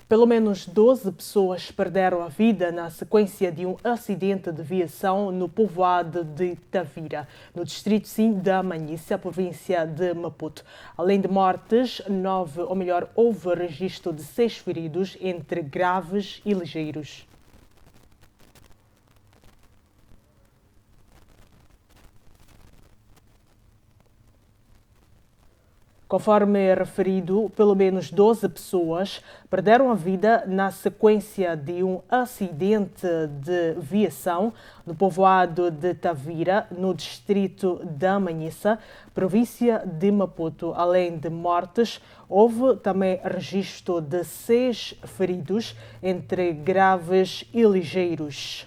Pelo menos 12 pessoas perderam a vida na sequência de um acidente de viação no povoado de Tavira, no distrito da Manhissa, província de Maputo. Além de mortes, houve registro de 6 feridos, entre graves e ligeiros. Conforme referido, pelo menos 12 pessoas perderam a vida na sequência de um acidente de viação no povoado de Tavira, no distrito da Manhissa, província de Maputo. Além de mortes, houve também registro de 6 feridos, entre graves e ligeiros.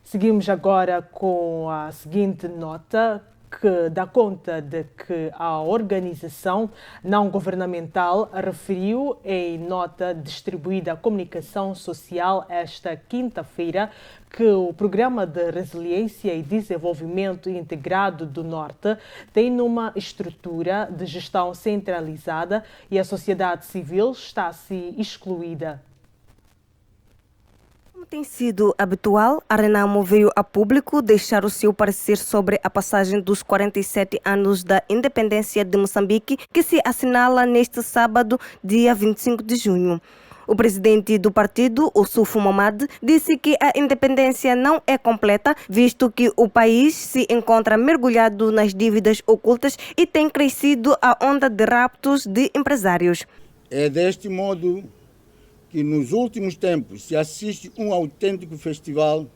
Seguimos agora com a seguinte nota, que dá conta de que a organização não governamental referiu em nota distribuída à comunicação social esta quinta-feira que o Programa de Resiliência e Desenvolvimento Integrado do Norte tem uma estrutura de gestão centralizada e a sociedade civil está-se excluída. Como tem sido habitual, a Renamo veio a público deixar o seu parecer sobre a passagem dos 47 anos da independência de Moçambique, que se assinala neste sábado, dia 25 de junho. O presidente do partido, Ossufo Mamad, disse que a independência não é completa, visto que o país se encontra mergulhado nas dívidas ocultas e tem crescido a onda de raptos de empresários. É deste modo que nos últimos tempos se assiste um autêntico festival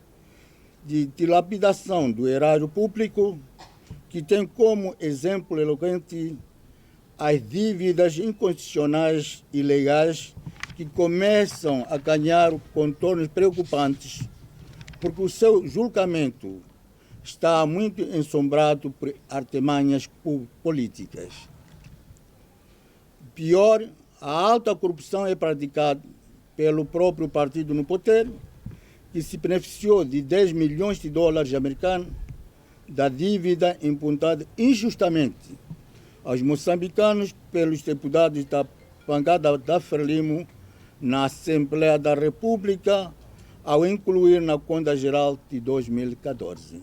de dilapidação do erário público que tem como exemplo eloquente as dívidas inconstitucionais e ilegais que começam a ganhar contornos preocupantes porque o seu julgamento está muito ensombrado por artimanhas políticas. Pior, a alta corrupção é praticada pelo próprio partido no poder, que se beneficiou de 10 milhões de dólares americanos da dívida imputada injustamente aos moçambicanos pelos deputados da bancada da Frelimo na Assembleia da República, ao incluir na Conta Geral de 2014.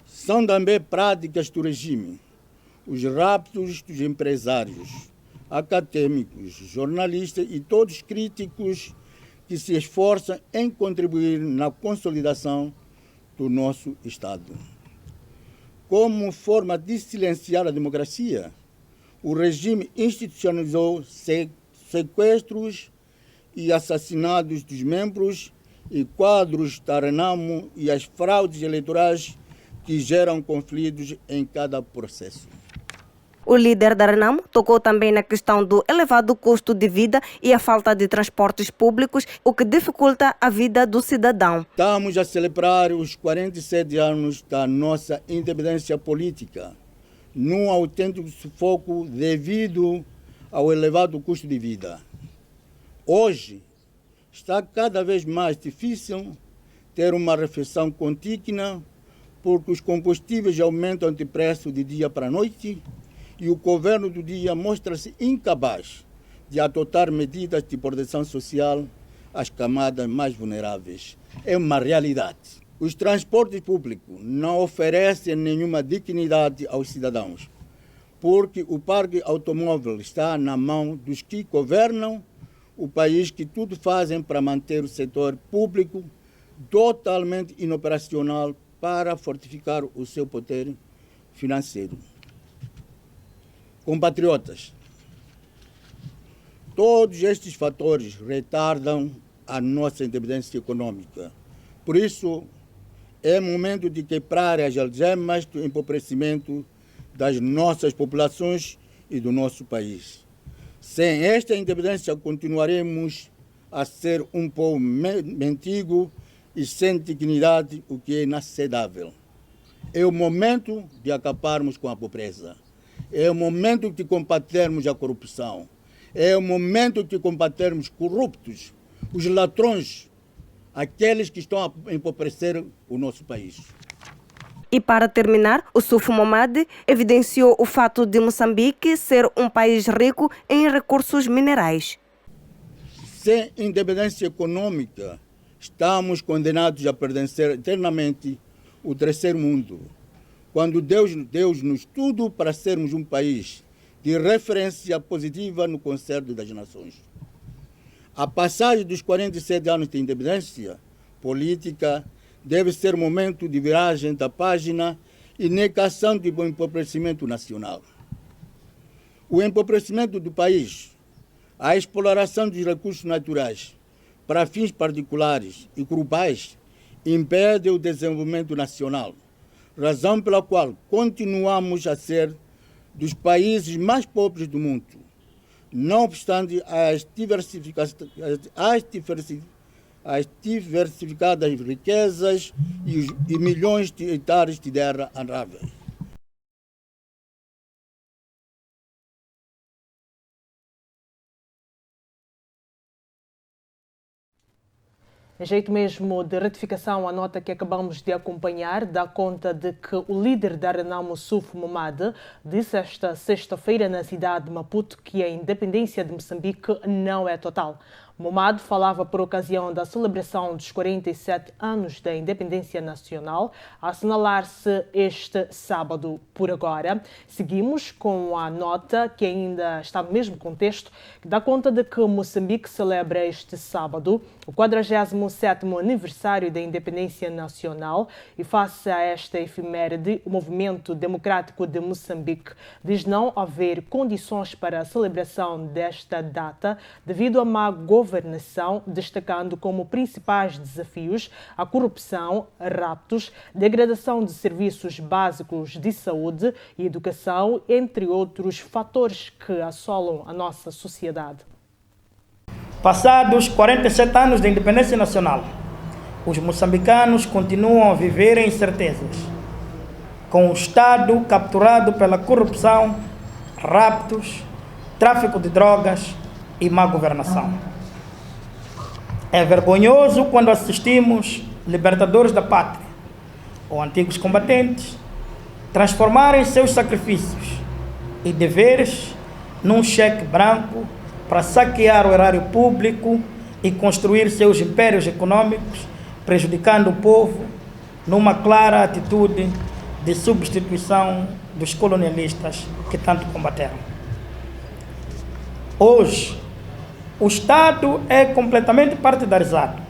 São também práticas do regime os raptos dos empresários, acadêmicos, jornalistas e todos críticos que se esforçam em contribuir na consolidação do nosso Estado. Como forma de silenciar a democracia, o regime institucionalizou sequestros e assassinatos dos membros e quadros da Renamo e as fraudes eleitorais que geram conflitos em cada processo. O líder da Renamo tocou também na questão do elevado custo de vida e a falta de transportes públicos, o que dificulta a vida do cidadão. Estamos a celebrar os 47 anos da nossa independência política, num autêntico sufoco devido ao elevado custo de vida. Hoje, está cada vez mais difícil ter uma refeição condigna, porque os combustíveis aumentam de preço de dia para a noite, e o governo do dia mostra-se incapaz de adotar medidas de proteção social às camadas mais vulneráveis. É uma realidade. Os transportes públicos não oferecem nenhuma dignidade aos cidadãos, porque o parque automóvel está na mão dos que governam o país, que tudo fazem para manter o setor público totalmente inoperacional para fortificar o seu poder financeiro. Compatriotas, todos estes fatores retardam a nossa independência econômica. Por isso, é momento de quebrar as algemas do empobrecimento das nossas populações e do nosso país. Sem esta independência, continuaremos a ser um povo mendigo e sem dignidade, o que é inaceitável. É o momento de acabarmos com a pobreza. É o momento de combatermos a corrupção. É o momento de combatermos corruptos, os ladrões, aqueles que estão a empobrecer o nosso país. E para terminar, o Suf Momad evidenciou o fato de Moçambique ser um país rico em recursos minerais. Sem independência econômica, estamos condenados a pertencer eternamente ao terceiro mundo, quando Deus-nos tudo para sermos um país de referência positiva no concerto das nações. A passagem dos 47 anos de independência política deve ser momento de viragem da página e negação do empobrecimento nacional. O empobrecimento do país, a exploração dos recursos naturais para fins particulares e grupais impede o desenvolvimento nacional, razão pela qual continuamos a ser dos países mais pobres do mundo. Não obstante as diversificadas riquezas e milhões de hectares de terra aráveis. Em jeito mesmo de retificação, a nota que acabamos de acompanhar dá conta de que o líder da Renamo Suf Momad disse esta sexta-feira na cidade de Maputo que a independência de Moçambique não é total. Momad falava por ocasião da celebração dos 47 anos da independência nacional, a assinalar-se este sábado. Por agora, seguimos com a nota que ainda está no mesmo contexto, que dá conta de que Moçambique celebra este sábado o 47º aniversário da independência nacional e, face a esta efeméride, o Movimento Democrático de Moçambique diz não haver condições para a celebração desta data devido à má governação, destacando como principais desafios a corrupção, raptos, degradação de serviços básicos de saúde e educação, entre outros fatores que assolam a nossa sociedade. Passados 47 anos da independência nacional, os moçambicanos continuam a viver em incertezas, com o Estado capturado pela corrupção, raptos, tráfico de drogas e má governação. É vergonhoso quando assistimos libertadores da pátria, ou antigos combatentes, transformarem seus sacrifícios e deveres num cheque branco para saquear o erário público e construir seus impérios econômicos, prejudicando o povo numa clara atitude de substituição dos colonialistas que tanto combateram. Hoje, o Estado é completamente partidarizado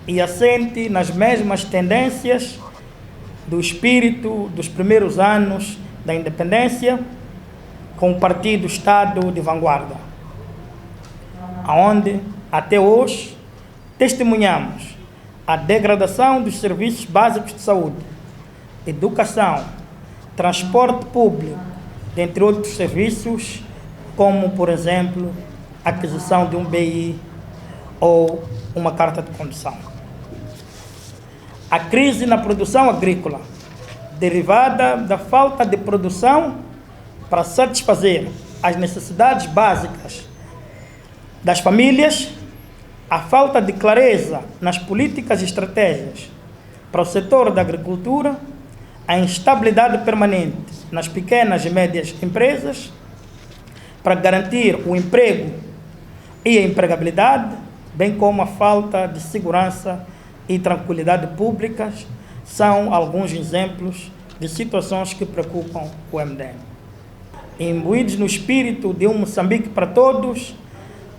e assente nas mesmas tendências do espírito dos primeiros anos da independência, com o Partido Estado de Vanguarda, onde, até hoje, testemunhamos a degradação dos serviços básicos de saúde, educação, transporte público, dentre outros serviços, como, por exemplo, a aquisição de um BI ou uma carta de condução. A crise na produção agrícola, derivada da falta de produção para satisfazer as necessidades básicas das famílias, a falta de clareza nas políticas e estratégias para o setor da agricultura, a instabilidade permanente nas pequenas e médias empresas para garantir o emprego e a empregabilidade, bem como a falta de segurança e tranquilidade públicas, são alguns exemplos de situações que preocupam o MDM. Imbuídos no espírito de um Moçambique para todos,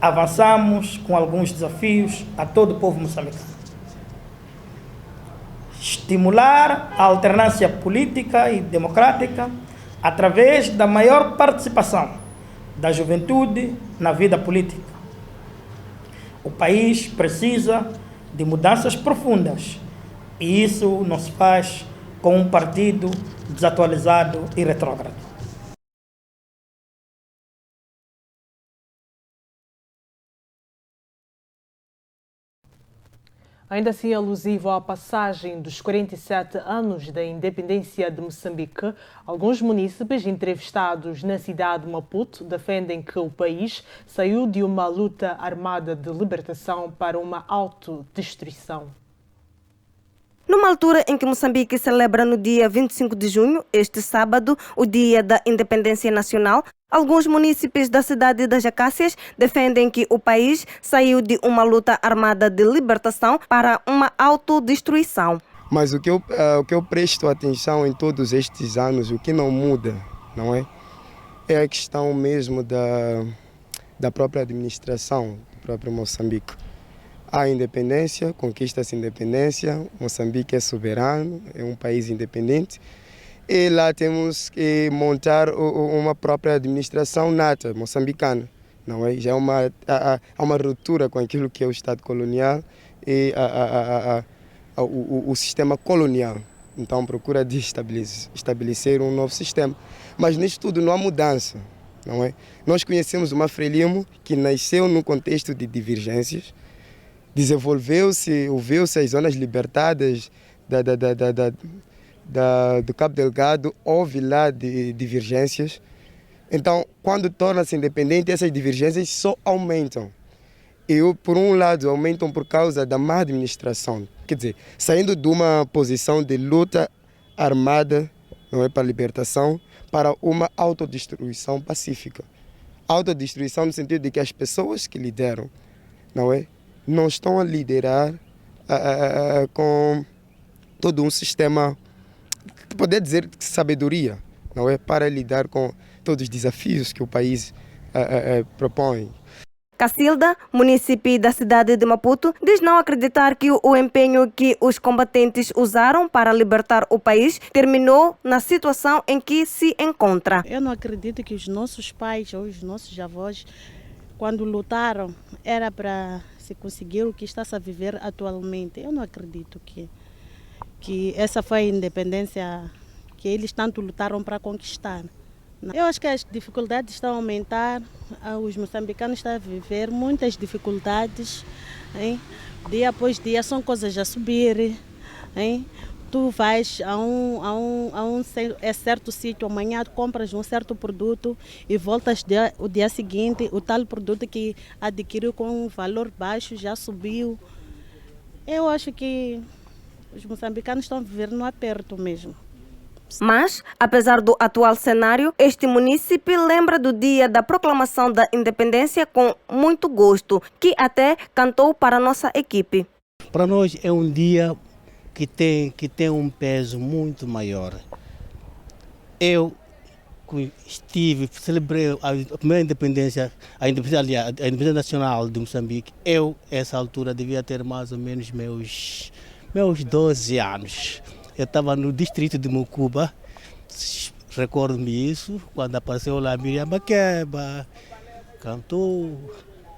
avançamos com alguns desafios a todo o povo moçambicano. Estimular a alternância política e democrática através da maior participação da juventude na vida política. O país precisa de mudanças profundas e isso não se faz com um partido desatualizado e retrógrado. Ainda assim, alusivo à passagem dos 47 anos da independência de Moçambique, alguns munícipes entrevistados na cidade de Maputo defendem que o país saiu de uma luta armada de libertação para uma autodestruição. Numa altura em que Moçambique celebra no dia 25 de junho, este sábado, o Dia da Independência Nacional, alguns munícipes da cidade das Acácias defendem que o país saiu de uma luta armada de libertação para uma autodestruição. Mas o que eu presto atenção em todos estes anos, o que não muda, não é? É a questão mesmo da própria administração do próprio Moçambique. Há independência, conquista-se independência, Moçambique é soberano, é um país independente. E lá temos que montar uma própria administração nata, moçambicana. Não é? Já há uma ruptura com aquilo que é o Estado colonial e o sistema colonial. Então procura de estabelecer um novo sistema. Mas nisso tudo não há mudança. Não é? Nós conhecemos uma Frelimo que nasceu num contexto de divergências, desenvolveu-se, ouviu-se as zonas libertadas do Cabo Delgado, houve lá divergências. Então, quando torna-se independente, essas divergências só aumentam. E, por um lado, aumentam por causa da má administração. Quer dizer, saindo de uma posição de luta armada, não é, para a libertação, para uma autodestruição pacífica. Autodestruição no sentido de que as pessoas que lideram, não estão a liderar com todo um sistema, poder dizer de sabedoria, não é, para lidar com todos os desafios que o país propõe. Cacilda, munícipe da cidade de Maputo, diz não acreditar que o empenho que os combatentes usaram para libertar o país terminou na situação em que se encontra. Eu não acredito que os nossos pais ou os nossos avós, quando lutaram, era para se conseguir o que está-se a viver atualmente. Eu não acredito que essa foi a independência que eles tanto lutaram para conquistar. Eu acho que as dificuldades estão a aumentar, os moçambicanos estão a viver muitas dificuldades, hein? Dia após dia são coisas a subir, hein? Tu vais a um certo sítio, amanhã compras um certo produto e voltas o dia seguinte, o tal produto que adquiriu com um valor baixo já subiu. Eu acho que os moçambicanos estão a viver no aperto mesmo. Mas, apesar do atual cenário, este munícipe lembra do dia da proclamação da independência com muito gosto, que até cantou para a nossa equipe. Para nós é um dia que tem um peso muito maior. Eu celebrei a primeira independência, a independência nacional de Moçambique. Eu, essa altura, devia ter mais ou menos meus 12 anos. Eu estava no distrito de Mucuba, recordo-me isso, quando apareceu lá Miriam Makeba, cantou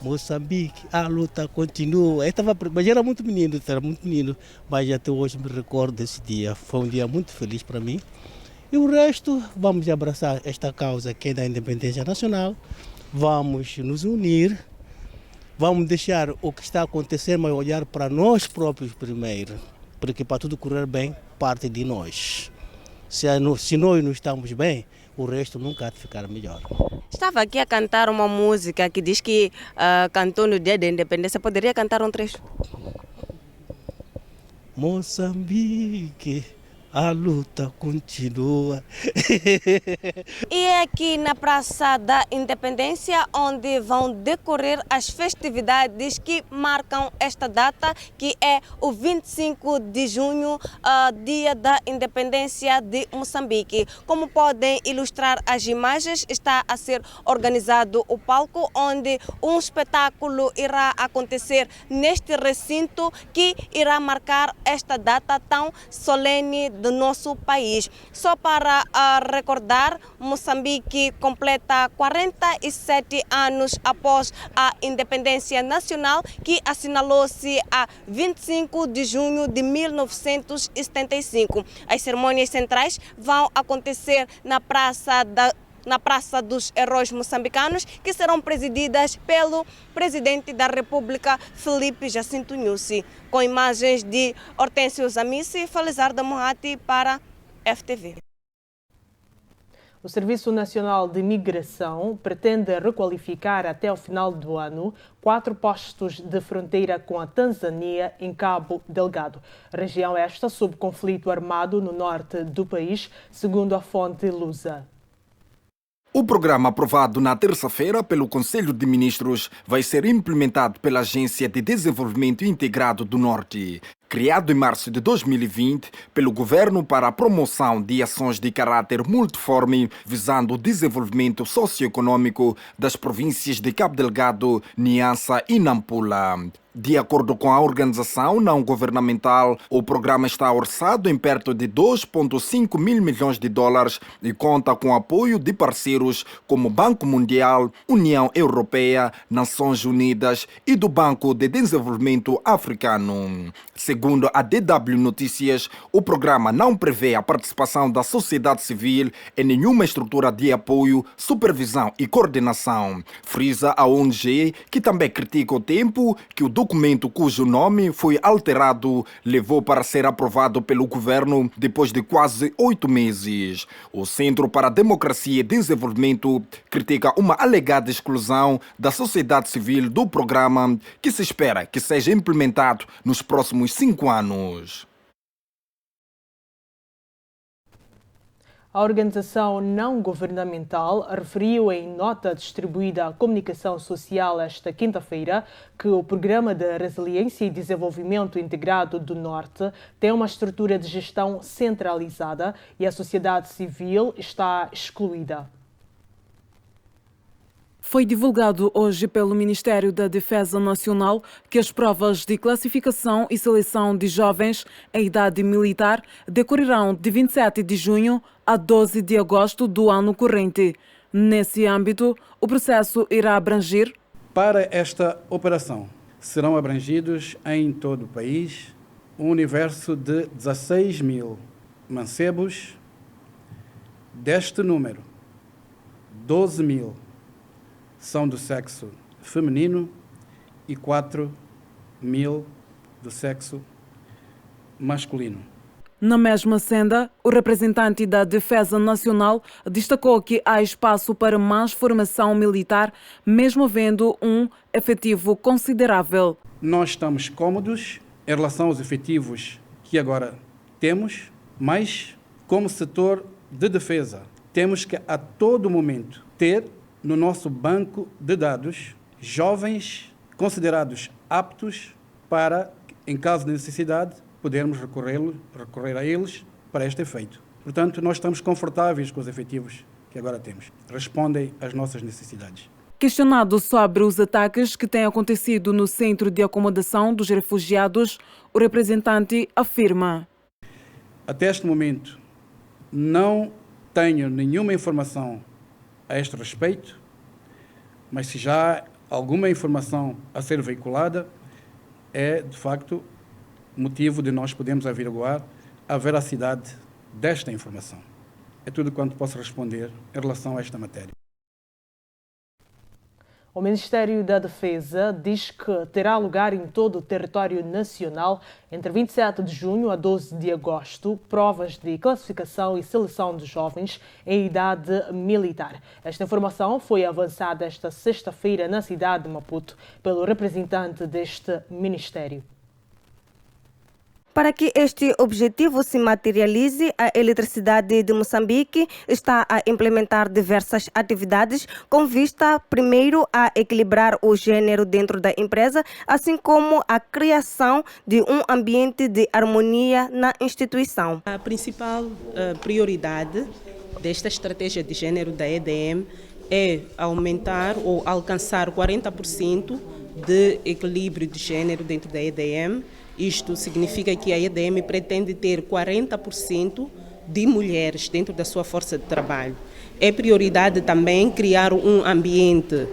Moçambique, a luta continua. Mas era muito menino, mas até hoje me recordo desse dia. Foi um dia muito feliz para mim. E o resto, vamos abraçar esta causa que é da independência nacional, vamos nos unir, vamos deixar o que está acontecendo, mas olhar para nós próprios primeiro, porque para tudo correr bem, parte de nós. Se nós não estamos bem, o resto nunca há de ficar melhor. Estava aqui a cantar uma música que diz que cantou no dia da independência. Poderia cantar um trecho? Moçambique, a luta continua. E é aqui na Praça da Independência onde vão decorrer as festividades que marcam esta data, que é o 25 de junho, Dia da Independência de Moçambique. Como podem ilustrar as imagens, está a ser organizado o palco onde um espetáculo irá acontecer neste recinto que irá marcar esta data tão solene do nosso país. Só para recordar, Moçambique completa 47 anos após a independência nacional, que assinalou-se a 25 de junho de 1975. As cerimônias centrais vão acontecer na Praça dos Heróis Moçambicanos, que serão presididas pelo Presidente da República, Filipe Jacinto Nyusi, com imagens de Hortêncio Zamissi e Felizardo Mohati para FTV. O Serviço Nacional de Migração pretende requalificar até o final do ano 4 postos de fronteira com a Tanzânia em Cabo Delgado. Região esta sob conflito armado no norte do país, segundo a fonte lusa. O programa aprovado na terça-feira pelo Conselho de Ministros vai ser implementado pela Agência de Desenvolvimento Integrado do Norte, criado em março de 2020 pelo governo para a promoção de ações de caráter multiforme visando o desenvolvimento socioeconômico das províncias de Cabo Delgado, Niassa e Nampula. De acordo com a organização não governamental, o programa está orçado em perto de 2,5 mil milhões de dólares e conta com apoio de parceiros como Banco Mundial, União Europeia, Nações Unidas e do Banco de Desenvolvimento Africano. Segundo a DW Notícias, o programa não prevê a participação da sociedade civil em nenhuma estrutura de apoio, supervisão e coordenação. Frisa a ONG, que também critica o tempo que o documento cujo nome foi alterado levou para ser aprovado pelo governo depois de quase 8 meses. O Centro para a Democracia e Desenvolvimento critica uma alegada exclusão da sociedade civil do programa que se espera que seja implementado nos próximos 5 anos. A organização não governamental referiu em nota distribuída à comunicação social esta quinta-feira que o Programa de Resiliência e Desenvolvimento Integrado do Norte tem uma estrutura de gestão centralizada e a sociedade civil está excluída. Foi divulgado hoje pelo Ministério da Defesa Nacional que as provas de classificação e seleção de jovens em idade militar decorrerão de 27 de junho a 12 de agosto do ano corrente. Nesse âmbito, o processo irá abranger. Para esta operação, serão abrangidos em todo o país um universo de 16 mil mancebos. Deste número, 12 mil são do sexo feminino e 4 mil do sexo masculino. Na mesma senda, o representante da Defesa Nacional destacou que há espaço para mais formação militar, mesmo havendo um efetivo considerável. Nós estamos cômodos em relação aos efetivos que agora temos, mas como setor de defesa, temos que a todo momento ter no nosso banco de dados jovens considerados aptos para, em caso de necessidade, podermos recorrer a eles para este efeito. Portanto, nós estamos confortáveis com os efetivos que agora temos. Respondem às nossas necessidades. Questionado sobre os ataques que têm acontecido no centro de acomodação dos refugiados, o representante afirma: até este momento, não tenho nenhuma informação a este respeito, mas se já há alguma informação a ser veiculada, é, de facto, motivo de nós podermos averiguar a veracidade desta informação. É tudo quanto posso responder em relação a esta matéria. O Ministério da Defesa diz que terá lugar em todo o território nacional, entre 27 de junho a 12 de agosto, provas de classificação e seleção de jovens em idade militar. Esta informação foi avançada esta sexta-feira na cidade de Maputo pelo representante deste Ministério. Para que este objetivo se materialize, a Eletricidade de Moçambique está a implementar diversas atividades com vista, primeiro, a equilibrar o gênero dentro da empresa, assim como a criação de um ambiente de harmonia na instituição. A principal prioridade desta estratégia de gênero da EDM é aumentar ou alcançar 40% de equilíbrio de gênero dentro da EDM. Isto significa que a EDM pretende ter 40% de mulheres dentro da sua força de trabalho. É prioridade também criar um ambiente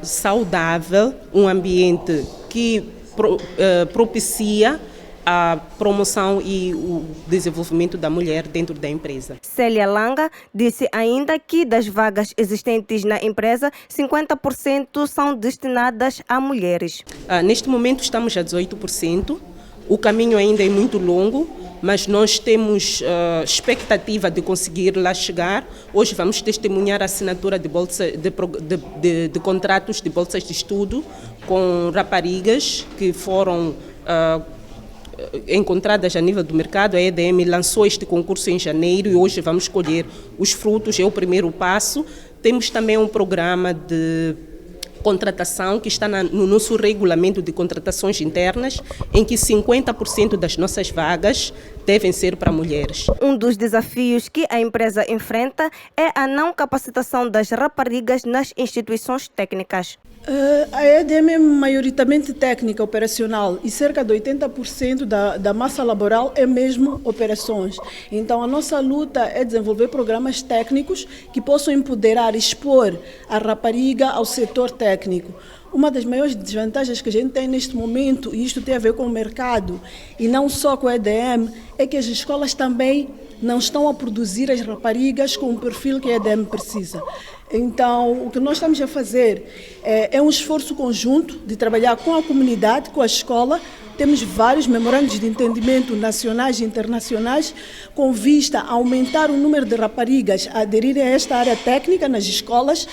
saudável, um ambiente que propicia a promoção e o desenvolvimento da mulher dentro da empresa. Célia Langa disse ainda que das vagas existentes na empresa, 50% são destinadas a mulheres. Neste momento estamos a 18%, o caminho ainda é muito longo mas nós temos expectativa de conseguir lá chegar. Hoje vamos testemunhar a assinatura de contratos de bolsas de estudo com raparigas que foram encontradas a nível do mercado. A EDM lançou este concurso em janeiro e hoje vamos colher os frutos, é o primeiro passo. Temos também um programa de contratação que está no nosso regulamento de contratações internas, em que 50% das nossas vagas devem ser para mulheres. Um dos desafios que a empresa enfrenta é a não capacitação das raparigas nas instituições técnicas. A EDM é maioritariamente técnica operacional e cerca de 80% da massa laboral é mesmo operações. Então a nossa luta é desenvolver programas técnicos que possam empoderar e expor a rapariga ao setor técnico. Uma das maiores desvantagens que a gente tem neste momento, e isto tem a ver com o mercado e não só com a EDM, é que as escolas também não estão a produzir as raparigas com o perfil que a EDM precisa. Então, o que nós estamos a fazer é um esforço conjunto de trabalhar com a comunidade, com a escola. Temos vários memorandos de entendimento nacionais e internacionais com vista a aumentar o número de raparigas a aderirem a esta área técnica nas escolas,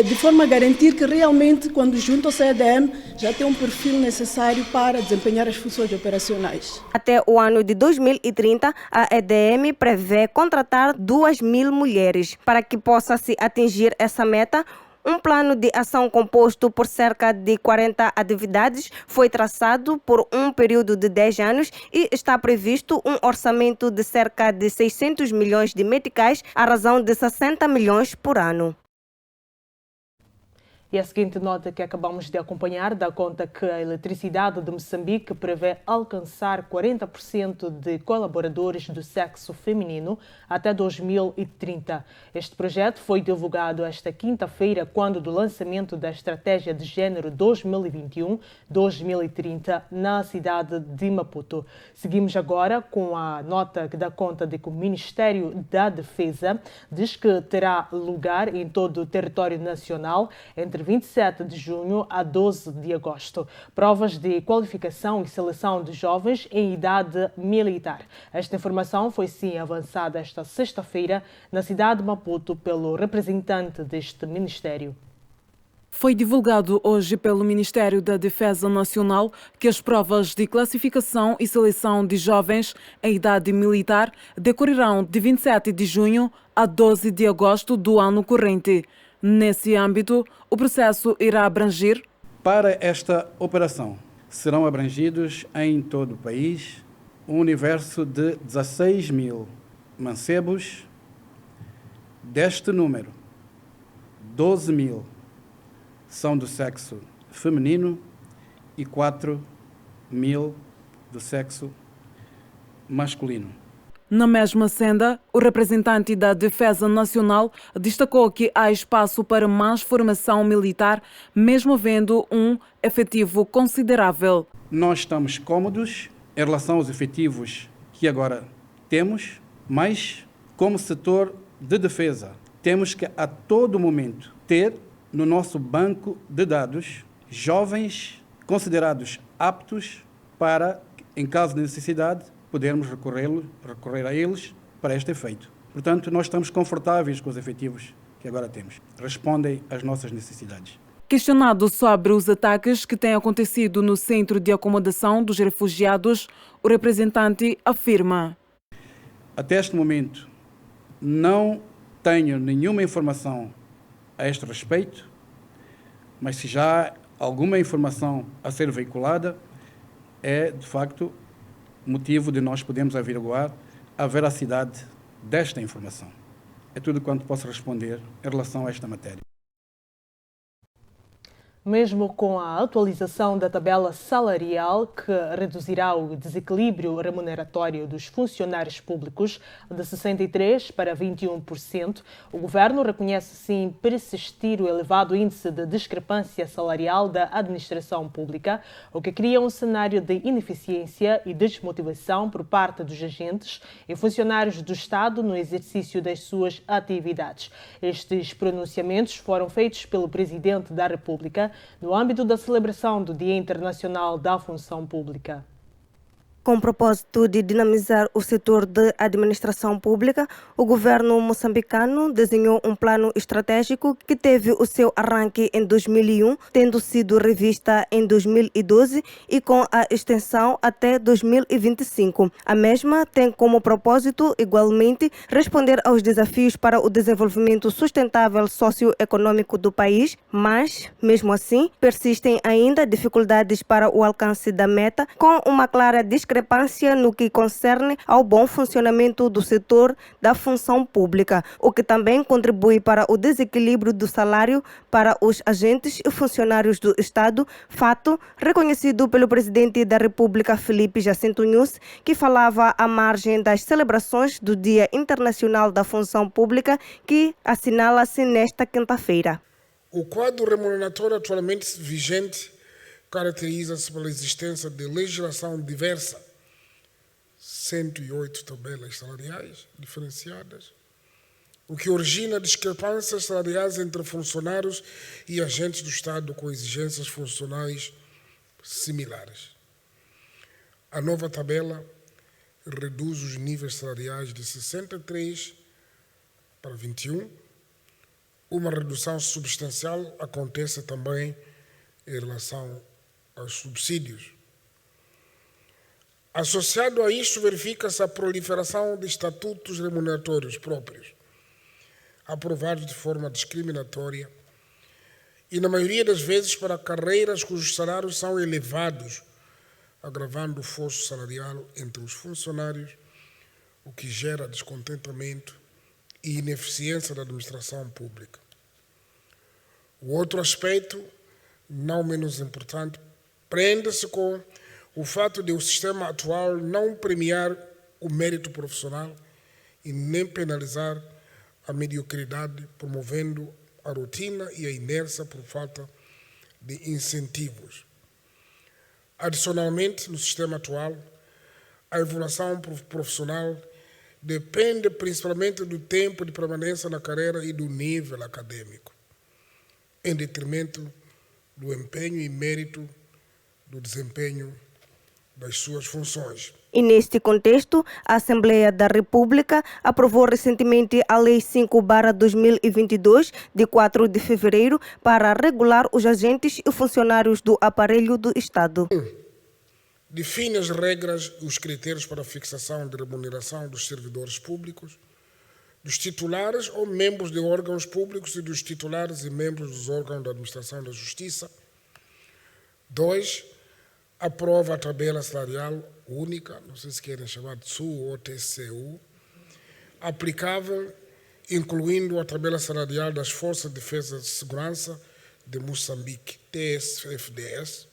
de forma a garantir que realmente, quando juntam-se à EDM, já tem um perfil necessário para desempenhar as funções operacionais. Até o ano de 2030, a EDM prevê contratar 2.000 mulheres. Para que possa se atingir essa meta, um plano de ação composto por cerca de 40 atividades foi traçado por um período de 10 anos e está previsto um orçamento de cerca de 600 milhões de meticais, à razão de 60 milhões por ano. E a seguinte nota que acabamos de acompanhar dá conta que a eletricidade de Moçambique prevê alcançar 40% de colaboradores do sexo feminino até 2030. Este projeto foi divulgado esta quinta-feira, quando do lançamento da Estratégia de Gênero 2021-2030 na cidade de Maputo. Seguimos agora com a nota que dá conta de que o Ministério da Defesa diz que terá lugar em todo o território nacional entre 27 de junho a 12 de agosto. Provas de qualificação e seleção de jovens em idade militar. Esta informação foi sim avançada esta sexta-feira na cidade de Maputo pelo representante deste Ministério. Foi divulgado hoje pelo Ministério da Defesa Nacional que as provas de classificação e seleção de jovens em idade militar decorrerão de 27 de junho a 12 de agosto do ano corrente. Nesse âmbito, o processo irá abranger. Para esta operação, serão abrangidos em todo o país um universo de 16 mil mancebos. Deste número, 12 mil são do sexo feminino e 4 mil do sexo masculino. Na mesma senda, o representante da Defesa Nacional destacou que há espaço para mais formação militar, mesmo havendo um efetivo considerável. Nós estamos cômodos em relação aos efetivos que agora temos, mas como setor de defesa, temos que a todo momento ter no nosso banco de dados jovens considerados aptos para, em caso de necessidade, podermos recorrer a eles para este efeito. Portanto, nós estamos confortáveis com os efetivos que agora temos. Respondem às nossas necessidades. Questionado sobre os ataques que têm acontecido no centro de acomodação dos refugiados, o representante afirma: até este momento, não tenho nenhuma informação a este respeito, mas se já há alguma informação a ser veiculada, é, de facto, motivo de nós podermos averiguar a veracidade desta informação. É tudo quanto posso responder em relação a esta matéria. Mesmo com a atualização da tabela salarial, que reduzirá o desequilíbrio remuneratório dos funcionários públicos de 63% para 21%, o governo reconhece sim persistir o elevado índice de discrepância salarial da administração pública, o que cria um cenário de ineficiência e desmotivação por parte dos agentes e funcionários do Estado no exercício das suas atividades. Estes pronunciamentos foram feitos pelo Presidente da República no âmbito da celebração do Dia Internacional da Função Pública. Com o propósito de dinamizar o setor de administração pública, o governo moçambicano desenhou um plano estratégico que teve o seu arranque em 2001, tendo sido revista em 2012 e com a extensão até 2025. A mesma tem como propósito, igualmente, responder aos desafios para o desenvolvimento sustentável socioeconômico do país, mas, mesmo assim, persistem ainda dificuldades para o alcance da meta, com uma clara discrepância no que concerne ao bom funcionamento do setor da função pública, o que também contribui para o desequilíbrio do salário para os agentes e funcionários do Estado, fato reconhecido pelo presidente da República, Filipe Jacinto Nyusi, que falava à margem das celebrações do Dia Internacional da Função Pública, que assinala-se nesta quinta-feira. O quadro remuneratório atualmente vigente caracteriza-se pela existência de legislação diversa, 108 tabelas salariais diferenciadas, o que origina discrepâncias salariais entre funcionários e agentes do Estado com exigências funcionais similares. A nova tabela reduz os níveis salariais de 63 para 21. Uma redução substancial acontece também em relação aos subsídios. Associado a isto, verifica-se a proliferação de estatutos remuneratórios próprios, aprovados de forma discriminatória e, na maioria das vezes, para carreiras cujos salários são elevados, agravando o fosso salarial entre os funcionários, o que gera descontentamento e ineficiência da administração pública. O outro aspecto, não menos importante, prende-se com o fato de o sistema atual não premiar o mérito profissional e nem penalizar a mediocridade, promovendo a rotina e a inércia por falta de incentivos. Adicionalmente, no sistema atual, a evolução profissional depende principalmente do tempo de permanência na carreira e do nível acadêmico, em detrimento do empenho e mérito do desempenho das suas funções. E neste contexto, a Assembleia da República aprovou recentemente a Lei 5/2022, de 4 de fevereiro, para regular os agentes e funcionários do aparelho do Estado. Define as regras e os critérios para a fixação de remuneração dos servidores públicos, dos titulares ou membros de órgãos públicos e dos titulares e membros dos órgãos da administração da Justiça. 2. Aprova a tabela salarial única, não sei se querem chamar de SU ou TCU, aplicável, incluindo a tabela salarial das Forças de Defesa e Segurança de Moçambique, TSFDS.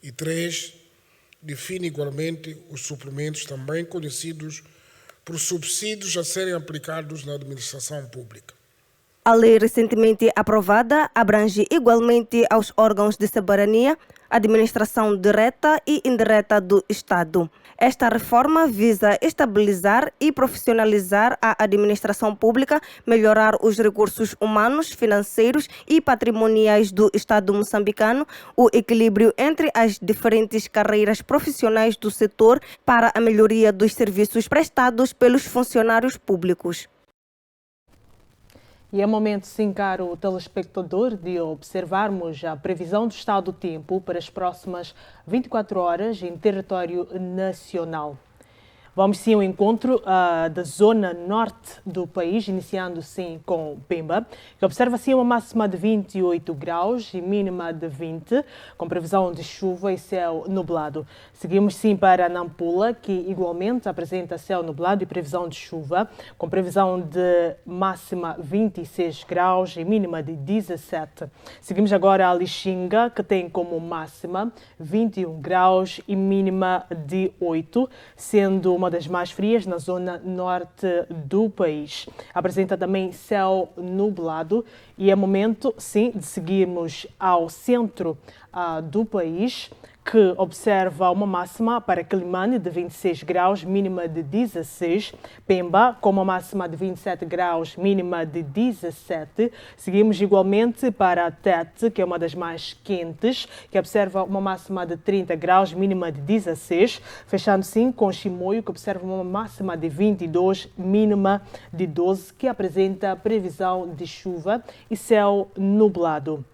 E 3. Define igualmente os suplementos também conhecidos por subsídios a serem aplicados na administração pública. A lei recentemente aprovada abrange igualmente aos órgãos de soberania, administração direta e indireta do Estado. Esta reforma visa estabilizar e profissionalizar a administração pública, melhorar os recursos humanos, financeiros e patrimoniais do Estado moçambicano, o equilíbrio entre as diferentes carreiras profissionais do setor para a melhoria dos serviços prestados pelos funcionários públicos. E é momento, sim, caro telespectador, de observarmos a previsão do estado do tempo para as próximas 24 horas em território nacional. Vamos sim ao encontro da zona norte do país, iniciando sim com Pemba, que observa sim uma máxima de 28 graus e mínima de 20, com previsão de chuva e céu nublado. Seguimos sim para Nampula, que igualmente apresenta céu nublado e previsão de chuva, com previsão de máxima 26 graus e mínima de 17. Seguimos agora a Lixinga, que tem como máxima 21 graus e mínima de 8, sendo uma das mais frias na zona norte do país. Apresenta também céu nublado e é momento, sim, de seguirmos ao centro do país, que observa uma máxima para Quelimane de 26 graus, mínima de 16. Pemba, com uma máxima de 27 graus, mínima de 17. Seguimos igualmente para Tete, que é uma das mais quentes, que observa uma máxima de 30 graus, mínima de 16. Fechando sim com Chimoio, que observa uma máxima de 22, mínima de 12, que apresenta previsão de chuva e céu nublado.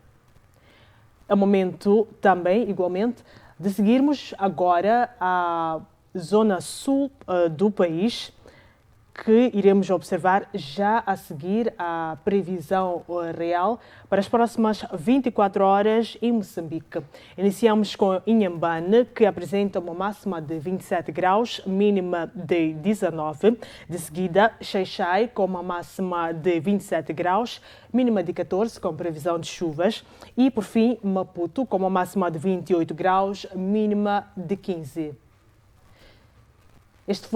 É o momento também, igualmente, de seguirmos agora a zona sul do país, que iremos observar já a seguir a previsão real para as próximas 24 horas em Moçambique. Iniciamos com Inhambane, que apresenta uma máxima de 27 graus, mínima de 19. De seguida, Xai-Xai, com uma máxima de 27 graus, mínima de 14, com previsão de chuvas. E, por fim, Maputo, com uma máxima de 28 graus, mínima de 15. Esta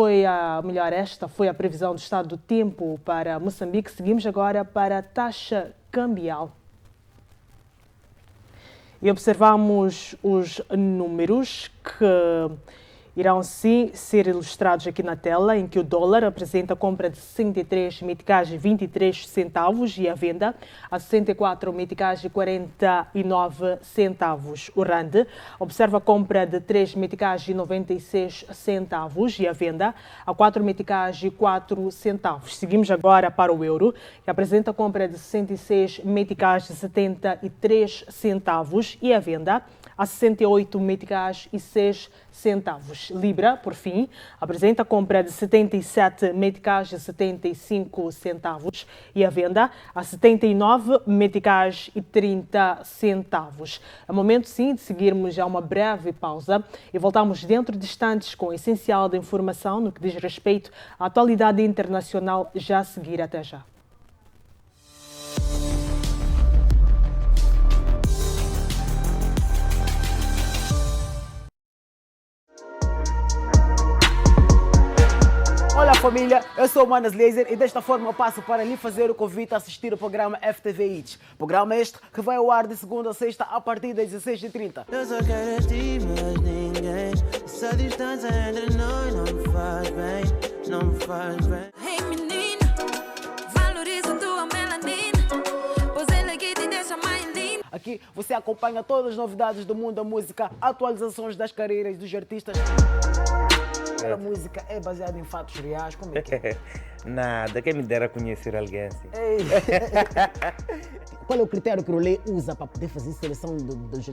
foi a previsão do estado do tempo para Moçambique. Seguimos agora para a taxa cambial. E observamos os números que irão sim ser ilustrados aqui na tela, em que o dólar apresenta a compra de 63 meticais e 23 centavos e a venda a 64 meticais e 49 centavos. O rand observa a compra de 3 meticais e 96 centavos e a venda a 4 meticais e 4 centavos. Seguimos agora para o euro, que apresenta a compra de 66 meticais e 73 centavos e a venda a 68 meticais e 6 centavos. Libra, por fim, apresenta a compra de 77 meticais e 75 centavos e a venda a 79 meticais e 30 centavos. É o momento, sim, de seguirmos a uma breve pausa e voltamos dentro de instantes com o essencial da informação no que diz respeito à atualidade internacional já a seguir. Até já. Olá família, eu sou o Manas Laser e desta forma eu passo para lhe fazer o convite a assistir o programa FTV Hits. Programa este que vai ao ar de segunda a sexta a partir das 16h30. Eu só quero estar, mas ninguém. Essa distância entre nós não me faz bem, não me faz bem. Hey menina, valoriza tua melanina, pois ela que te deixa mais linda. Aqui você acompanha todas as novidades do mundo da música, atualizações das carreiras dos artistas. A música é baseada em fatos reais, como é que é? Nada, quem me dera conhecer alguém assim. Qual é o critério que o Rolê usa para poder fazer seleção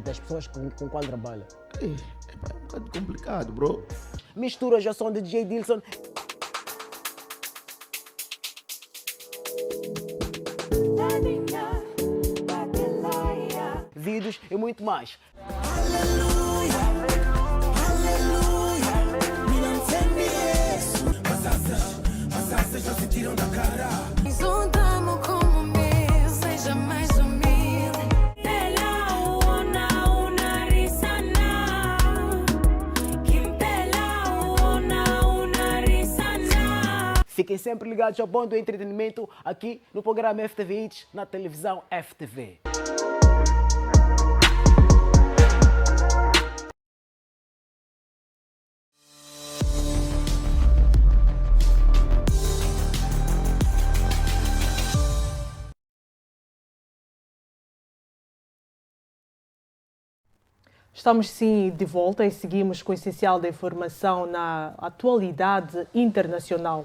das pessoas com qual trabalha? É um bocado complicado, bro. Misturas já são de DJ Dilson. Vídeos e muito mais. Já se tiram da cara. Um damo como o meu, seja mais humilde. Fiquem sempre ligados ao bom do entretenimento aqui no programa FTV Hits, na televisão FTV. Estamos sim de volta e seguimos com o essencial da informação na atualidade internacional.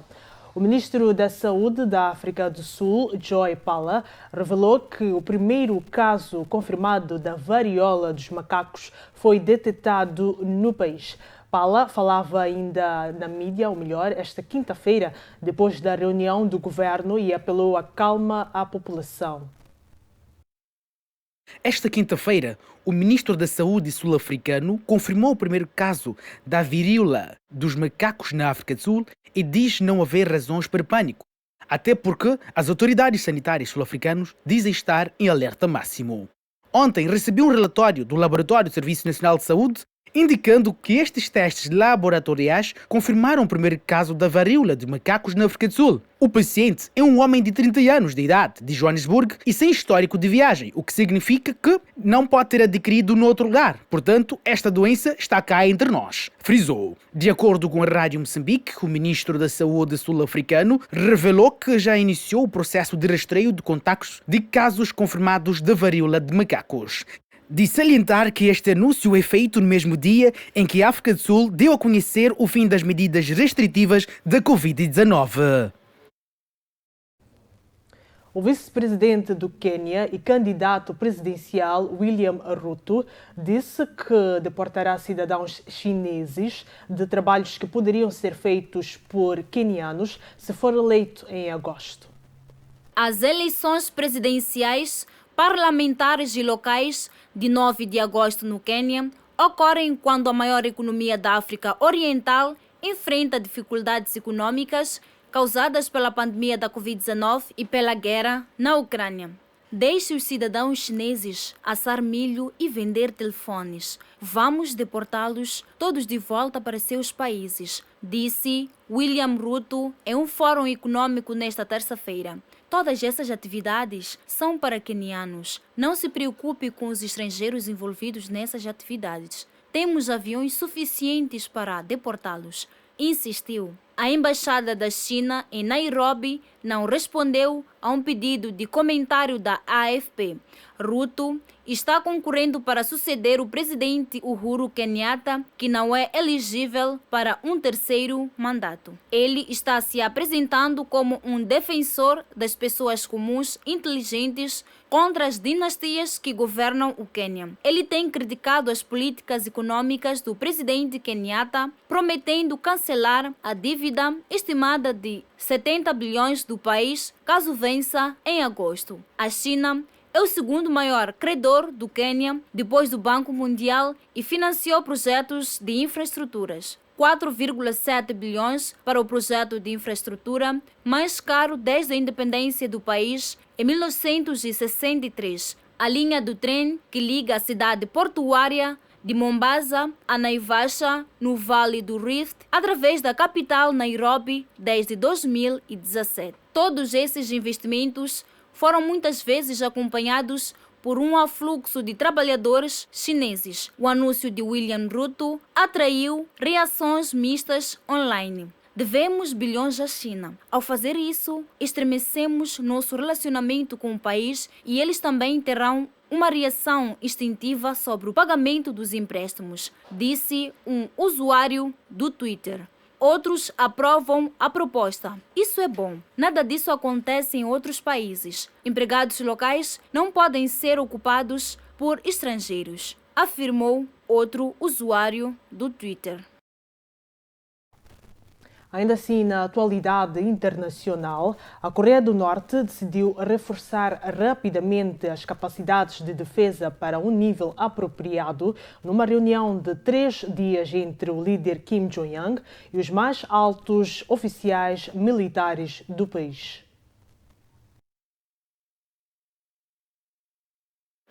O ministro da Saúde da África do Sul, Joy Pala, revelou que o primeiro caso confirmado da varíola dos macacos foi detectado no país. Pala falava ainda na mídia, ou melhor, esta quinta-feira, depois da reunião do governo, e apelou à calma à população. Esta quinta-feira, o ministro da Saúde sul-africano confirmou o primeiro caso da varíola dos macacos na África do Sul e diz não haver razões para pânico, até porque as autoridades sanitárias sul-africanas dizem estar em alerta máximo. Ontem recebi um relatório do Laboratório do Serviço Nacional de Saúde indicando que estes testes laboratoriais confirmaram o primeiro caso da varíola de macacos na África do Sul. O paciente é um homem de 30 anos de idade, de Joanesburgo e sem histórico de viagem, o que significa que não pode ter adquirido noutro lugar. Portanto, esta doença está cá entre nós, frisou. De acordo com a Rádio Moçambique, o ministro da Saúde sul-africano revelou que já iniciou o processo de rastreio de contactos de casos confirmados de varíola de macacos. De salientar que este anúncio é feito no mesmo dia em que a África do Sul deu a conhecer o fim das medidas restritivas da Covid-19. O vice-presidente do Quênia e candidato presidencial William Ruto disse que deportará cidadãos chineses de trabalhos que poderiam ser feitos por quenianos se for eleito em agosto. As eleições presidenciais, parlamentares e locais de 9 de agosto no Quênia ocorrem quando a maior economia da África Oriental enfrenta dificuldades econômicas causadas pela pandemia da Covid-19 e pela guerra na Ucrânia. Deixe os cidadãos chineses assar milho e vender telefones. Vamos deportá-los todos de volta para seus países, disse William Ruto em um fórum econômico nesta terça-feira. Todas essas atividades são para quenianos. Não se preocupe com os estrangeiros envolvidos nessas atividades. Temos aviões suficientes para deportá-los, insistiu. A Embaixada da China em Nairobi não respondeu a um pedido de comentário da AFP. Ruto está concorrendo para suceder o presidente Uhuru Kenyatta, que não é elegível para um terceiro mandato. Ele está se apresentando como um defensor das pessoas comuns inteligentes contra as dinastias que governam o Quênia. Ele tem criticado as políticas econômicas do presidente Kenyatta, prometendo cancelar a dívida estimada de 70 bilhões do país caso vença em agosto. A China é o segundo maior credor do Quênia depois do Banco Mundial e financiou projetos de infraestruturas. 4,7 bilhões para o projeto de infraestrutura mais caro desde a independência do país em 1963. A linha do trem que liga a cidade portuária de Mombasa a Naivasha, no Vale do Rift, através da capital Nairobi desde 2017. Todos esses investimentos foram muitas vezes acompanhados por um afluxo de trabalhadores chineses. O anúncio de William Ruto atraiu reações mistas online. Devemos bilhões à China. Ao fazer isso, estremecemos nosso relacionamento com o país e eles também terão uma reação instintiva sobre o pagamento dos empréstimos, disse um usuário do Twitter. Outros aprovam a proposta. Isso é bom. Nada disso acontece em outros países. Empregados locais não podem ser ocupados por estrangeiros, afirmou outro usuário do Twitter. Ainda assim, na atualidade internacional, a Coreia do Norte decidiu reforçar rapidamente as capacidades de defesa para um nível apropriado numa reunião de 3 dias entre o líder Kim Jong-un e os mais altos oficiais militares do país.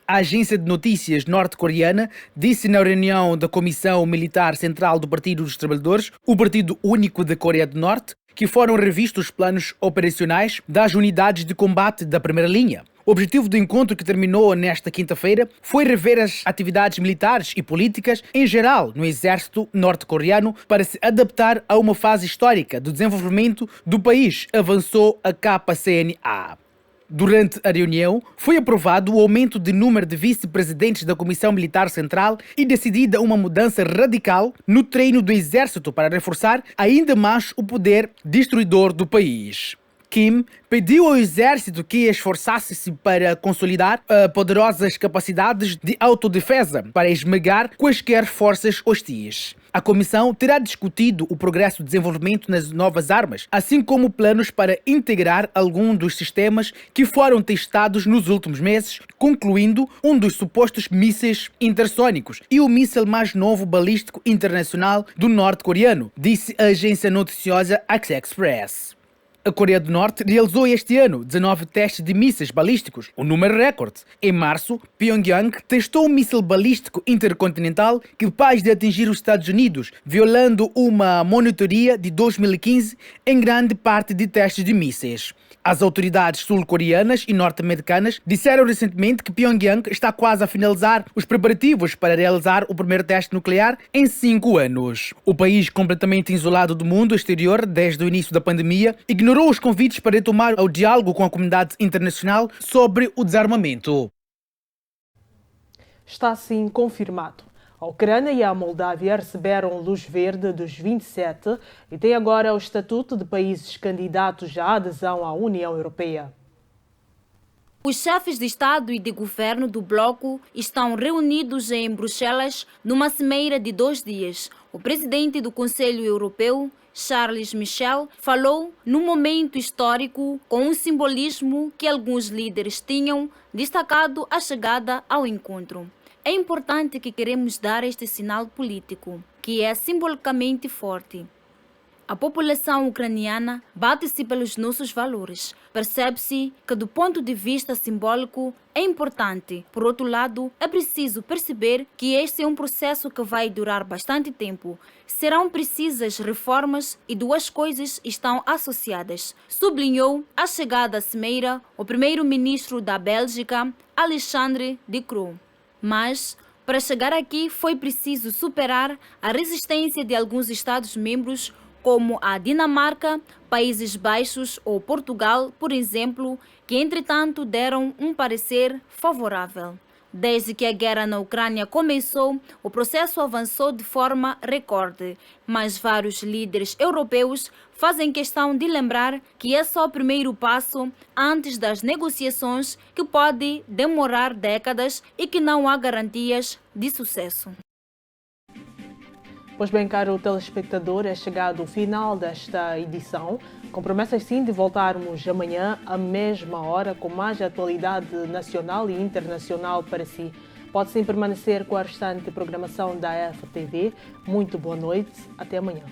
A agência de notícias norte-coreana disse na reunião da Comissão Militar Central do Partido dos Trabalhadores, o Partido Único da Coreia do Norte, que foram revistos os planos operacionais das unidades de combate da primeira linha. O objetivo do encontro, que terminou nesta quinta-feira, foi rever as atividades militares e políticas em geral no exército norte-coreano para se adaptar a uma fase histórica do desenvolvimento do país, avançou a KCNA. Durante a reunião, foi aprovado o aumento de número de vice-presidentes da Comissão Militar Central e decidida uma mudança radical no treino do exército para reforçar ainda mais o poder destruidor do país. Kim pediu ao exército que esforçasse-se para consolidar poderosas capacidades de autodefesa para esmagar quaisquer forças hostis. A comissão terá discutido o progresso de desenvolvimento nas novas armas, assim como planos para integrar algum dos sistemas que foram testados nos últimos meses, concluindo um dos supostos mísseis intersônicos e o míssil mais novo balístico internacional do norte-coreano, disse a agência noticiosa Axios Press. A Coreia do Norte realizou este ano 19 testes de mísseis balísticos, um número recorde. Em março, Pyongyang testou um míssil balístico intercontinental capaz de atingir os Estados Unidos, violando uma monitoria de 2015 em grande parte de testes de mísseis. As autoridades sul-coreanas e norte-americanas disseram recentemente que Pyongyang está quase a finalizar os preparativos para realizar o primeiro teste nuclear em 5 anos. O país, completamente isolado do mundo exterior desde o início da pandemia, ignorou os convites para retomar o diálogo com a comunidade internacional sobre o desarmamento. Está assim confirmado. A Ucrânia e a Moldávia receberam luz verde dos 27 e têm agora o estatuto de países candidatos à adesão à União Europeia. Os chefes de Estado e de Governo do bloco estão reunidos em Bruxelas numa cimeira de 2 dias. O presidente do Conselho Europeu, Charles Michel, falou num momento histórico com um simbolismo que alguns líderes tinham destacado a chegada ao encontro. É importante que queremos dar este sinal político, que é simbolicamente forte. A população ucraniana bate-se pelos nossos valores. Percebe-se que, do ponto de vista simbólico, é importante. Por outro lado, é preciso perceber que este é um processo que vai durar bastante tempo. Serão precisas reformas e 2 coisas estão associadas, sublinhou à chegada à cimeira o primeiro-ministro da Bélgica, Alexandre De Croo. Mas, para chegar aqui, foi preciso superar a resistência de alguns Estados-membros, como a Dinamarca, Países Baixos ou Portugal, por exemplo, que entretanto deram um parecer favorável. Desde que a guerra na Ucrânia começou, o processo avançou de forma recorde, mas vários líderes europeus fazem questão de lembrar que é só o primeiro passo antes das negociações, que pode demorar décadas e que não há garantias de sucesso. Pois bem, caro telespectador, é chegado o final desta edição, com promessas sim de voltarmos amanhã à mesma hora com mais atualidade nacional e internacional para si. Pode sim permanecer com a restante programação da FTV. Muito boa noite, até amanhã.